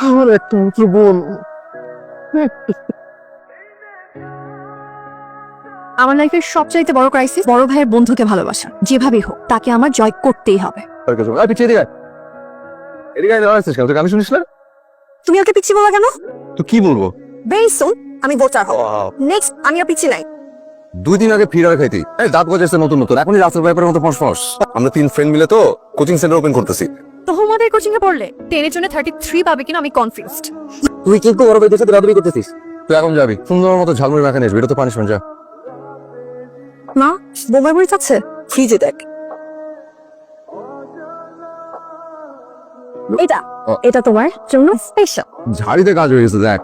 আমার একটা মাত্র বোন। আমার লাইফের সবচাইতে বড় ক্রাইসিস বড় ভাইয়ের বন্ধুকে ভালোবাসা। যেভাবেই হোক তাকে আমার জয় করতেই হবে। গান শুনিস না? তুমি ওকে পিচ্ছি বলা কেন? তো কি বলবো? ভেরি সুন আমি ভোটার হব। নেক্সট আমি আর পিচ্ছি নাই। 2 দিন আগে ফিরার খাইতি দাঁত গজাইছে নতুন নতুন, এখনই রাস্তার ব্যাপারের মতো ফসফস। আমরা 3 ফ্রেন্ড মিলে তো কোচিং সেন্টার ওপেন করতেছি। তোমাদের কোচিং এ পড়লে 10 এর জন্য 33 পাবে কিনা আমি কনফিউজড। তুই কিন্তু বড় ভাইদের সাথে রাদবি করতেছিস। তুই এখন যাবি সুন্দর মতো ঝালমুড়ি মাখা নিয়ে আসবি, এটা তো পানিশমেন্ট। যা না বোমার মরিচ আছে ফ্রিজে দেখ। এটা তোমার জন্য স্পেশাল। ঝাড়িতে কাজ হয়ে গেছে, দেখ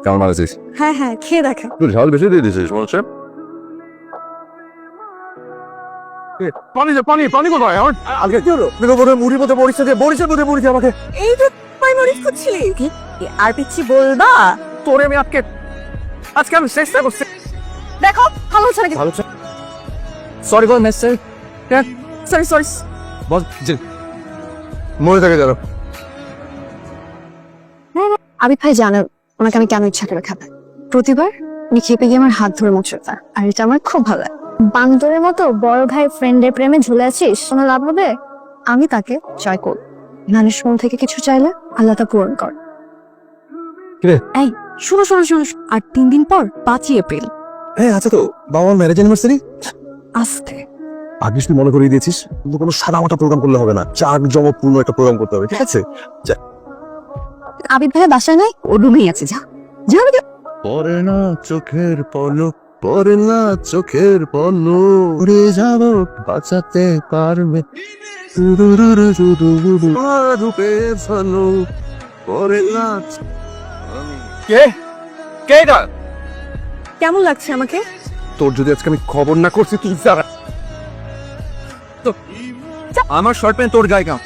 কেমন মারাছিস। হ্যাঁ হ্যাঁ খেয়ে দেখা। তুই ঝাল বেশি দিয়ে দিছিস মনে হচ্ছে। পানি দে, পানি পানি কোথায় আমার? আগে কি হলো? মুড়ির মধ্যে মরিচ দিয়ে মরিচের মধ্যে মরিচ আমাকে। এই তো তুই মরিচ খুঁজছিলি কি? আর পিচ্ছি বলবা তোরে আমি আজকে আমি চেষ্টা করছি। দেখো ভালো হচ্ছে নাকি? ভালো সরি বল মেসেজ। Sorry sorry. বল যে মরে থাকে যারা। আবিদ ভাই জানেন ওনাকে আমি কেন ইচ্ছা করে খাবে। প্রতিবার উনি খেপে গিয়ে আমার হাত ধরে মোচড়তা, আর এটা আমার খুব ভালো লাগে। বান্দরের মতো বড় ভাই ফ্রেন্ডের প্রেমে ঝুলে আছিস, কোনো লাভ হবে? আমি তাকে জয় করব। নানির মন থেকে কিছু চাইলে আল্লাহ তা পূরণ কর। এই শোনো শোনো শোনো, আর 3 দিন পর 5ই এপ্রিল। হ্যাঁ আচ্ছা, তো বাবার ম্যারেজ অ্যানিভার্সারি আস্তে আগে তুই মনে করিয়ে দিয়েছিস, কিন্তু কোনো সাদা মাটা প্রোগ্রাম করলে হবে না, চাক জমকপূর্ণ একটা প্রোগ্রাম করতে হবে, ঠিক আছে? আবিদ ভাই বাসায় নাই, ও রুমেই আছে। যা যা যা। পরে না চোখের পলক, পরে না চোখের পলক, উড়ে যাব বাঁচাতে পারবে রূপে ভালো পরে না। কে কে এটা? কেমন লাগছে আমাকে? তোর যদি আজকে আমি খবর না করছি তুই যারা আমার শর্ট প্যান্ট তোর গায়ে কাম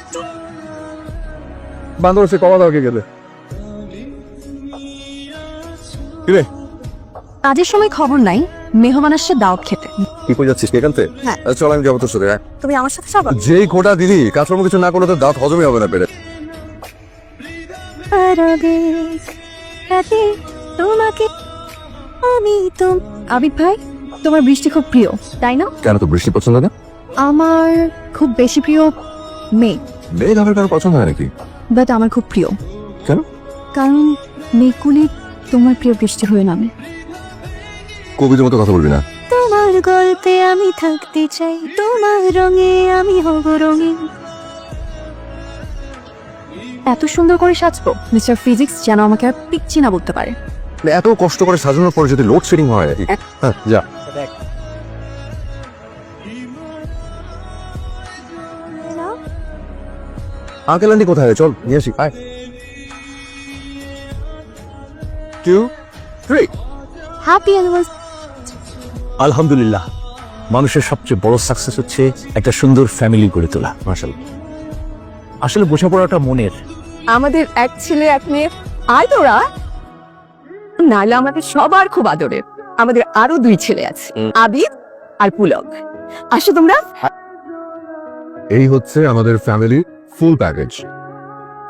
বান্দর সে কমা দাওকে গেলে কিরে? কাজের সময় খবর নাই, মেহমান আসছে দাওয়াত খেতে। কি কই যাচ্ছিস এখানতে? হ্যাঁ। চল আমি যাবো তোর সাথে। তুমি আমার সাথে যাবা? যেই খোটা দিলি কাজকর্ম কিছু না করলে তো দাঁত হজমই হবে না পেটে। তোমাকে আমি তো আবিদ ভাই তোমার বৃষ্টি খুব প্রিয় তাই না? কেন তো বৃষ্টি পছন্দ না? আমার খুব বেশি প্রিয় মেঘ। মেঘ আমার কারো পছন্দ হয় নাকি? বাট আমার খুব প্রিয়। কেন? কারণ মেঘগুলি তোমার প্রিয় বৃষ্টি হয়ে নামে। কবিদের মতো কথা বলবি না। তোমার গল্পে আমি থাকতে চাই, তোমার রঙে আমি হব রঙিন। এত সুন্দর করে সাজবো মিস্টার ফিজিক্স যেন আমাকে আর পিচ্ছি না বলতে পারে। এত কষ্ট করে সাজানোর পর যদি লোডশেডিং হয়, হ্যাঁ যা। আঙ্কেল আন্টি কোথায়? চল নিয়ে আসি। 2 3 হ্যাপি অ্যানিভার্সারি। আলহামদুলিল্লাহ, মানুষের সবচেয়ে বড় সাকসেস হচ্ছে একটা সুন্দর ফ্যামিলি গড়ে তোলা। মাশাআল্লাহ। আসলে বোঝাপড়াটা মনের। আমাদের এক ছেলে এক মেয়ে, আর তোরা নাহলে আমাদের সবার খুব আদরের। আমাদের আরো 2 ছেলে আছে, আবিদ আর পুলক। আসো তোমরা। এই হচ্ছে আমাদের ফ্যামিলি ফুল প্যাকেজ।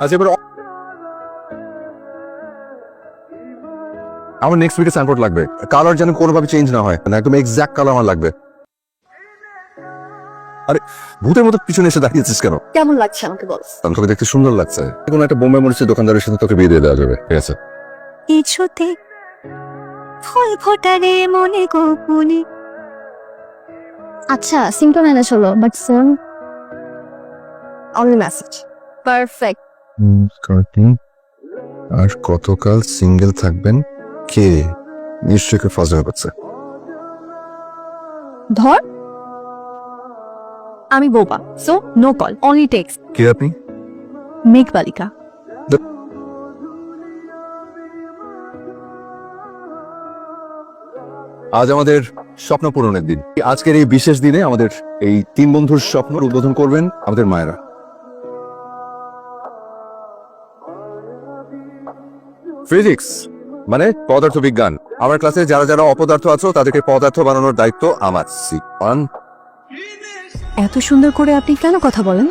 আচ্ছা এবার আমার নেক্সট উইকে সানপোর্ট লাগবে, কালার যেন কোনোভাবে চেঞ্জ না হয়, মানে একদম এক্সাক্ট কালার আমার লাগবে। আরে ভূতের মতো পিছনে এসে দাঁড়িয়েছিস কেন? কেমন লাগছে আমাকে বল? তোকে দেখতে সুন্দর লাগছে। কোনো একটা বোম্বে মরিচের দোকানদারের সাথে তোকে বিয়ে দিয়ে দেওয়া যাবে, ঠিক আছে? কিছুতে ফুল ফোটারে মনে গোপনে। আচ্ছা সিম্পল ম্যানেজ হলো, but phone only message. Perfect. আর কতকাল সিঙ্গেল থাকবেন? কে? নিশ্চয়ই কেউ ফাজলামি করছে। ধর আমি বোবা, so no call, only text. কে আপনি? মেঘ বালিকা। আজ আমাদের স্বপ্ন পূরণের দিন। আজকের এই বিশেষ দিনে আমাদের এই 3 বন্ধুর স্বপ্ন উদ্বোধন করবেন আমাদের মায়েরা। ফিজিক্স মানে পদার্থ বিজ্ঞান। আমার ক্লাসে যারা যারা অপদার্থ আছো তাদেরকে পদার্থ বানানোর দায়িত্ব আমার। 1 এত সুন্দর করে আপনি কেন কথা বলেন?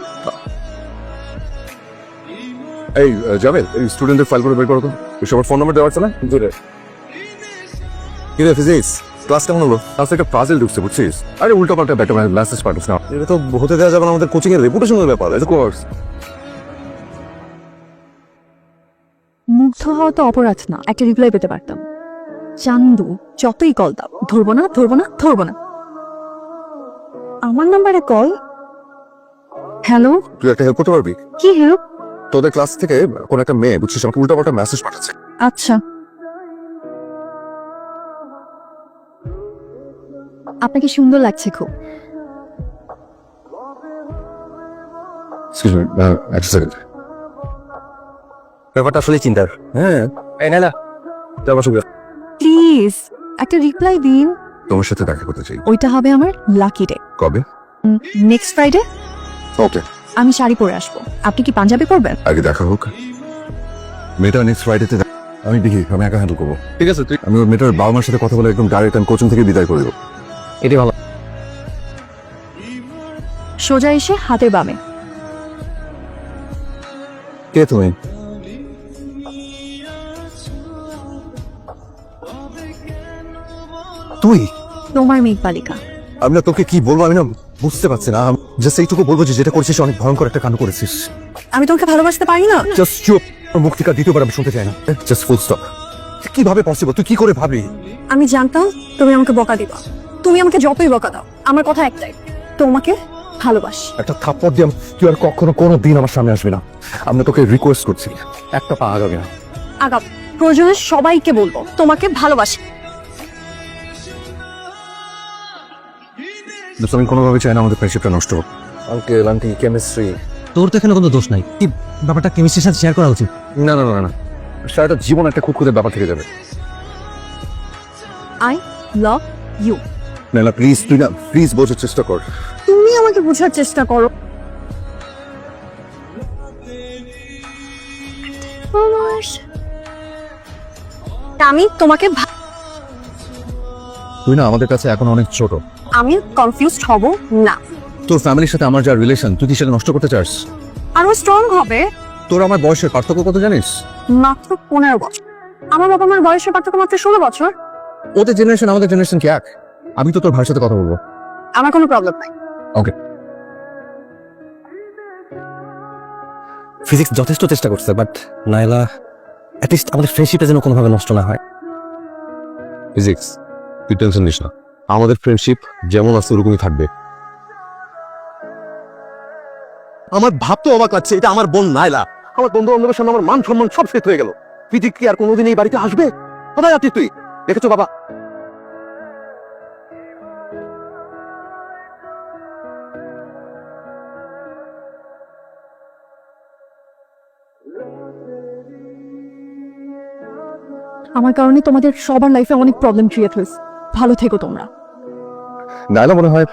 এই জাভেদ, এই স্টুডেন্টদের ফাইল করে বের করো তো। সবার ফোন নাম্বার দেওয়া আছে না? কি রে ফিজিক্স ক্লাস কেমন হলো? ক্লাসে একটা পাজল ঢুকছে বুঝছিস? আরে উল্টো পাল্টা ব্যাটা মেসেজ পাঠাস না, এটা তো হতে দেওয়া যাবে না, আমাদের কোচিং এর রেপুটেশনের ব্যাপার। এটা কোর্স মুগ্ধ হওয়া তো অপরাধ না, একটা রিপ্লাই পেতে পারতাম। চান্দু যতই কল দাও, ধরবো না ধরবো না ধরবো না। আমার নাম্বারে কল। হ্যালো, তুই একটা হেল্প করতে পারবি? কি হেল্প? তোদের ক্লাস থেকে কোন একটা মেয়ে বুঝছিস আমাকে উল্টো পাল্টা মেসেজ পাঠাচ্ছে। আচ্ছা, আপনাকে সুন্দর লাগছে খুব। এক্সকিউজ মি, একটা সেকেন্ড। ব্যাপারটা আসলে চিন্তার। হ্যাঁ, এই নাইলা, যাও বাসা। প্লিজ একটা রিপ্লাই দিন। তোমার সাথে দেখা করতে চাই। ওইটা হবে আমার লাকি ডে। কবে? Next Friday. ওকে, আমি শাড়ি পরে আসবো, আপনি কি পাঞ্জাবি পরবেন? আগে দেখা হোক। মেয়েটা নেক্সট ফ্রাইডেতে আমি দেখি, আমি একা হ্যান্ডেল করবো। ঠিক আছে, তুই আমি ওর মেয়েটার বাবা মার সাথে কথা বলে একদম ডাইরেক্ট আমি কোচিং থেকে বিদায় করে দেবো। এটাই ভালো। সোজা এসে হাতের বামে। কে তুমি? তুই? তোমার মেঘ বালিকা। আমি না তোকে কি বলবো, আমি না বুঝতে পারছি না। জাস্ট এইটুকু বলবো যে যেটা করেছিস অনেক ভয়ঙ্কর একটা কাণ্ড করেছিস। আমি তোমাকে ভালোবাসতে পারি না। জাস্ট চুপ। মুখ থেকে দ্বিতীয়বার আমি শুনতে চাই না। Just full stop. কিভাবে পসিবল? তুই কি করে ভাবলি? আমি জানতাম তুমি আমাকে বকা দিবা। তুমি আমাকে যতই বকা দাও, আমার কথা একটাই, তোমাকে ভালোবাসি। একটা থাপ্পড় দিয়ে তুই আর কখনো কোনো দিন আমার সামনে আসবি না। আমি তোকে রিকোয়েস্ট করছি, একটা পা আগাবি না। আগাম প্রয়োজনে সবাইকে বলবো তোমাকে ভালোবাসি। আমি কোনোভাবে চাই না আমাদের ফ্রেন্ডশিপটা নষ্ট হোক। Uncle aunty chemistry. তোর তো এখানে কোনো দোষ নাই, কি ব্যাপারটা কেমিস্ট্রির সাথে শেয়ার করা উচিত। না না না না, সারাটা জীবন একটা খুঁতখুঁতে ব্যাপার থেকে যাবে। I love you. না না প্লিজ, তুই না প্লিজ বোঝার চেষ্টা কর। তুমি আমাকে বোঝার চেষ্টা করো। আমি তোমাকে তুই না আমাদের কাছে এখন অনেক ছোট। আমি কনফিউজড হব না। তোর ফ্যামিলির সাথে আমার যা রিলেশন, তুই কি সেটা নষ্ট করতে চাস? আরো স্ট্রং হবে। তোর আমার বয়সের পার্থক্য কত জানিস? মাত্র 15 বছর। আমার বাবা মার বয়সের পার্থক্য মাত্র 16 বছর। ওদের জেনারেশন আমাদের জেনারেশন কি এক? আমি তো তোর ভাইয়ের সাথে কথা বলবো। আমার কোনো প্রবলেম নাই। ওকে। ফিজিক্স যথেষ্ট চেষ্টা করছে, বাট নাইলা অ্যাটলিস্ট আমাদের ফ্রেন্ডশিপটা যেন কোনোভাবে নষ্ট না হয়। ফিজিক্স, তুই টেনশন নিস না, আমাদের ফ্রেন্ডশিপ যেমন আছে ওরকমই থাকবে। আমার ভাবতে অবাক লাগছে, এটা আমার বোন নাইলা। আমার বন্ধু বান্ধবের সামনে আমার মান সম্মান সব শেষ হয়ে গেল। ফিজিক্স কি আর কোনোদিন এই বাড়িতে আসবে? কোথায় আছিস তুই? দেখেছো বাবা? আমার কারণে তোমাদের সবার লাইফে অনেক প্রবলেম ক্রিয়েট হয়েছে। ভালো থেকো তোমরা। নাইলা মনে হয়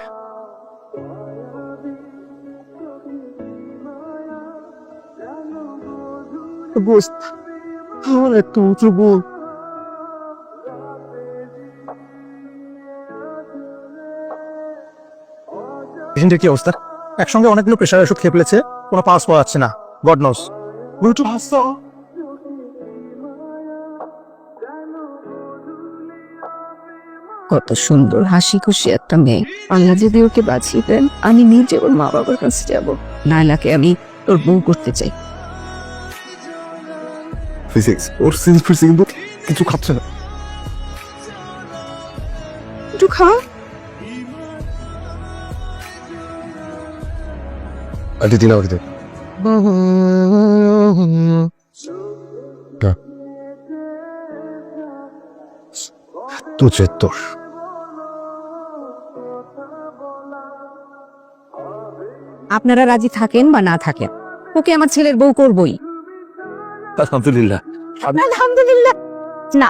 আমার একটু উঁচু বল। পেশেন্টের কি অবস্থা? একসঙ্গে অনেকগুলো প্রেশার ওষুধ খেয়ে ফেলেছে, কোনো পাস পাওয়া যাচ্ছে না। God knows. একটু হাসতো। কত সুন্দর হাসি খুশি একটা মেয়ে। আল্লাহ যদি ওকে বাঁচিয়ে দেন, আমি নিজে ওর মা বাবার কাছে যাব। নাইলাকে আমি তোর বউ করতে চাই। ফিজিক্স ওর সিনফ্রি কিন্তু কিছু খাচ্ছে না। একটু খা। আন্টি দিন আমাকে দে। তো তোর আপনারা রাজি থাকেন বা না থাকেন, ওকে আমার ছেলের বউ করবই। আলহামদুলিল্লাহ। আলহামদুলিল্লাহ। না,